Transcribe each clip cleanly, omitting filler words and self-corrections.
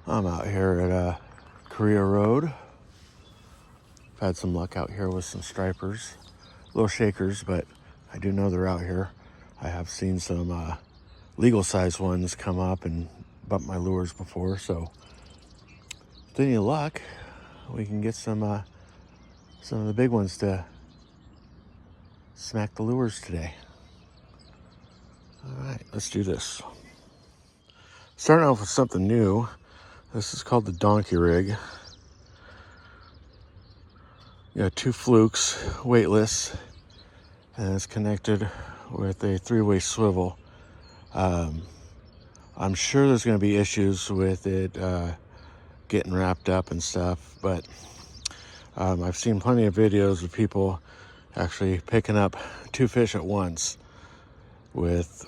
I'm out here at Korea Road. I've had some luck out here with some stripers, little shakers, but I do know they're out here. I have seen some legal size ones come up and bump my lures before, so with any luck, we can get some of the big ones to smack the lures today. All right, let's do this. Starting off with something new. This is called the donkey rig. You got 2 flukes, weightless, and it's connected with a 3-way swivel. I'm sure there's going to be issues with it getting wrapped up and stuff, but I've seen plenty of videos of people actually picking up 2 fish at once with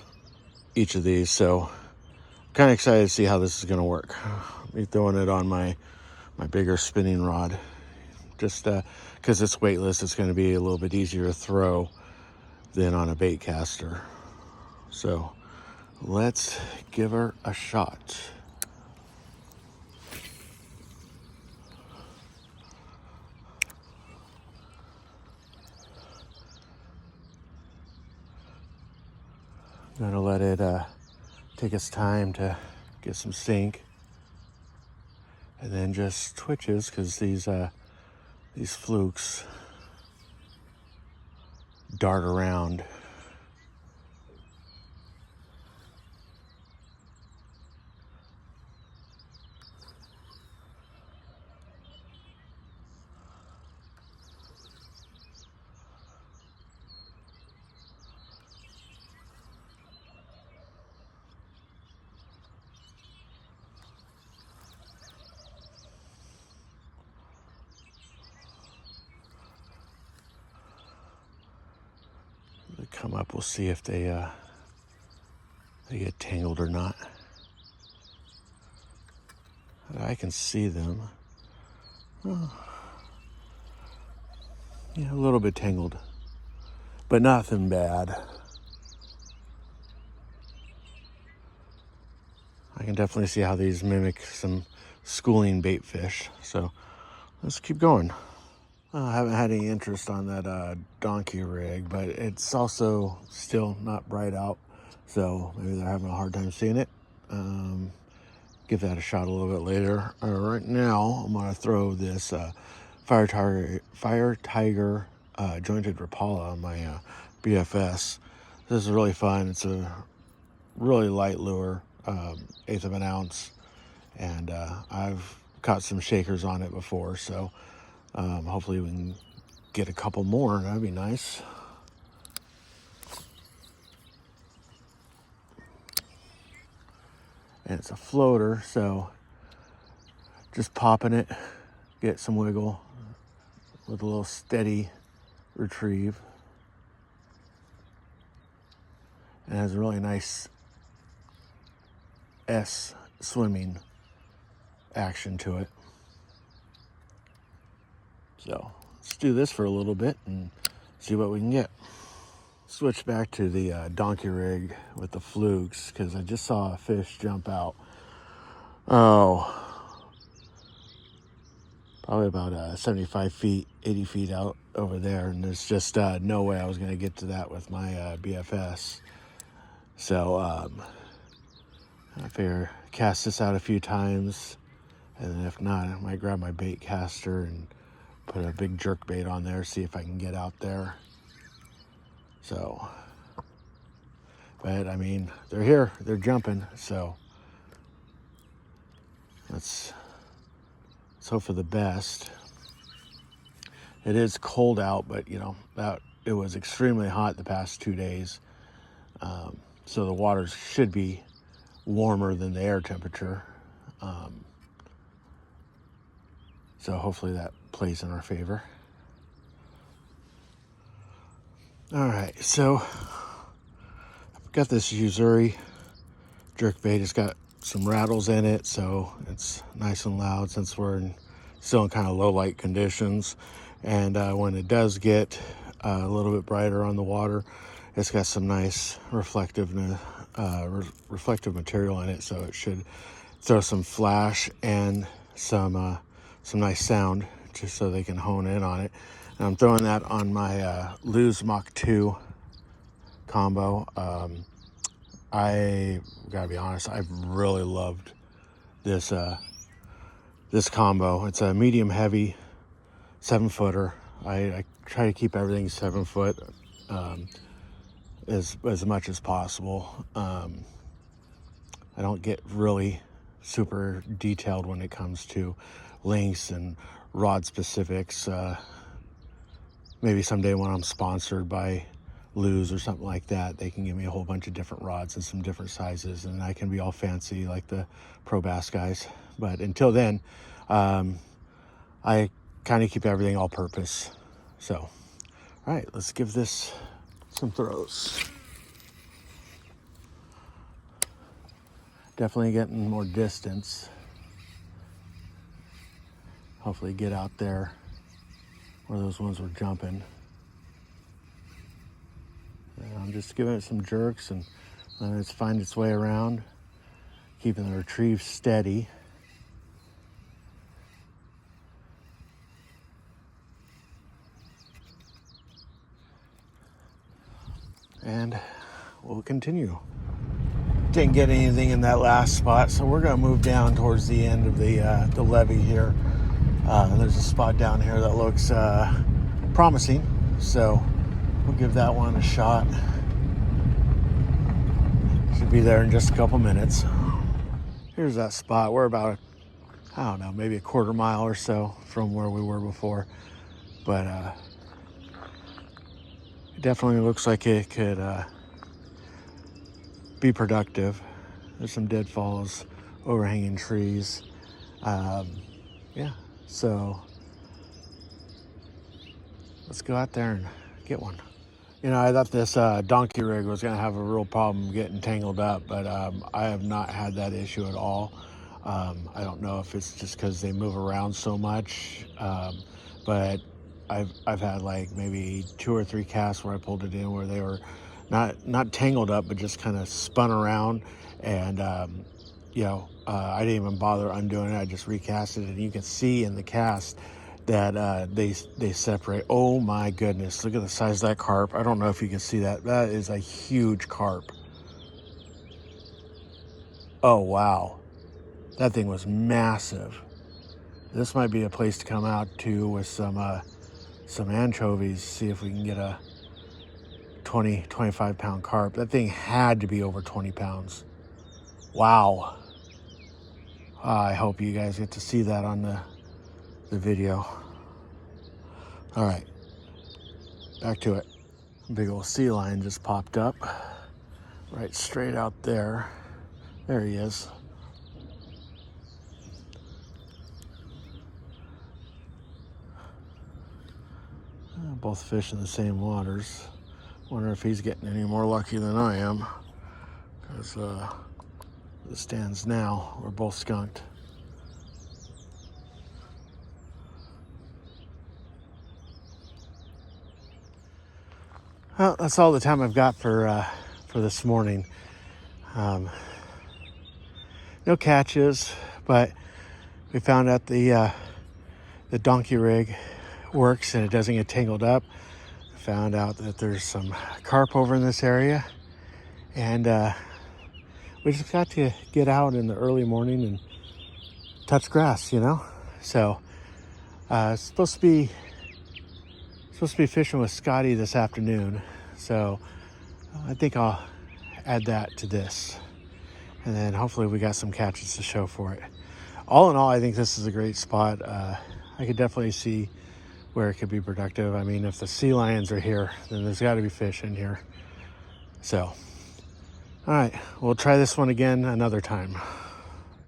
each of these, so I'm kind of excited to see how this is going to work. I'll be throwing it on my bigger spinning rod, just because it's weightless. It's going to be a little bit easier to throw than on a bait caster. So let's give her a shot. I'm gonna let it take its time to get some sink, and then just twitches, because these flukes dart around. They come up, we'll see if they get tangled or not. I can see them. Oh. Yeah, a little bit tangled, but nothing bad. I can definitely see how these mimic some schooling bait fish. So let's keep going. I haven't had any interest on that donkey rig, but it's also still not bright out, so maybe they're having a hard time seeing it. Give that a shot a little bit later. Right now, I'm gonna throw this Fire Tiger jointed Rapala on my BFS. This is really fun. It's a really light lure, 1/8 of an ounce, and I've caught some shakers on it before, so hopefully we can get a couple more. That'd be nice. And it's a floater, so just popping it, get some wiggle with a little steady retrieve. And it has a really nice S swimming action to it. So let's do this for a little bit and see what we can get. Switch back to the donkey rig with the flukes, because I just saw a fish jump out. Oh, probably about 75 feet, 80 feet out over there, and there's just no way I was going to get to that with my BFS. So I figure cast this out a few times, and then if not, I might grab my bait caster and put a big jerk bait on there, see if I can get out there. So, but I mean, they're here, they're jumping, so let's hope for the best. It is cold out, but you know, that it was extremely hot the past 2 days, so the water should be warmer than the air temperature. So hopefully that plays in our favor. All right, so I've got this Usuri jerkbait. It's got some rattles in it, so it's nice and loud since we're still in kind of low light conditions. And when it does get a little bit brighter on the water, it's got some nice reflective material in it, so it should throw some flash and some nice sound just so they can hone in on it. And I'm throwing that on my Lose Mach 2 combo. I gotta be honest, I've really loved this this combo. It's a medium heavy 7-footer. I try to keep everything 7 foot as much as possible. I don't get really super detailed when it comes to lengths and rod specifics. Maybe someday when I'm sponsored by Lose or something like that, they can give me a whole bunch of different rods and some different sizes, and I can be all fancy like the pro bass guys. But until then, I kind of keep everything all purpose. So, all right, let's give this some throws. Definitely getting more distance. Hopefully get out there where those ones were jumping. And I'm just giving it some jerks and letting it find its way around, keeping the retrieve steady. And we'll continue. Didn't get anything in that last spot, so we're going to move down towards the end of the levee here. There's a spot down here that looks promising, so we'll give that one a shot. Should be there in just a couple minutes. Here's that spot. We're about, I don't know, maybe a quarter mile or so from where we were before, but it definitely looks like it could be productive. There's some deadfalls, overhanging trees. Yeah, so let's go out there and get one. You know, I thought this donkey rig was going to have a real problem getting tangled up, but I have not had that issue at all. I don't know if it's just because they move around so much, but I've had like maybe 2 or 3 casts where I pulled it in where they were not tangled up, but just kind of spun around, and you know, I didn't even bother undoing it. I just recast it, and you can see in the cast that they separate. Oh my goodness, look at the size of that carp. I don't know if you can see that. That is a huge carp. Oh wow, that thing was massive. This might be a place to come out to with some anchovies, see if we can get a 25 pound carp. That thing had to be over 20 pounds. Wow. I hope you guys get to see that on the video. All right, back to it. Big old sea lion just popped up right straight out there. There he is. Both fish in the same waters. Wonder if he's getting any more lucky than I am, because as it stands now, we're both skunked. Well, that's all the time I've got for this morning. No catches, but we found out the donkey rig works and it doesn't get tangled up. Found out that there's some carp over in this area, and we just got to get out in the early morning and touch grass, you know. So supposed to be fishing with Scotty this afternoon, so I think I'll add that to this, and then hopefully we got some catches to show for it. All in all, I think this is a great spot. I could definitely see where it could be productive. I mean, if the sea lions are here, then there's got to be fish in here. So, all right, we'll try this one again another time.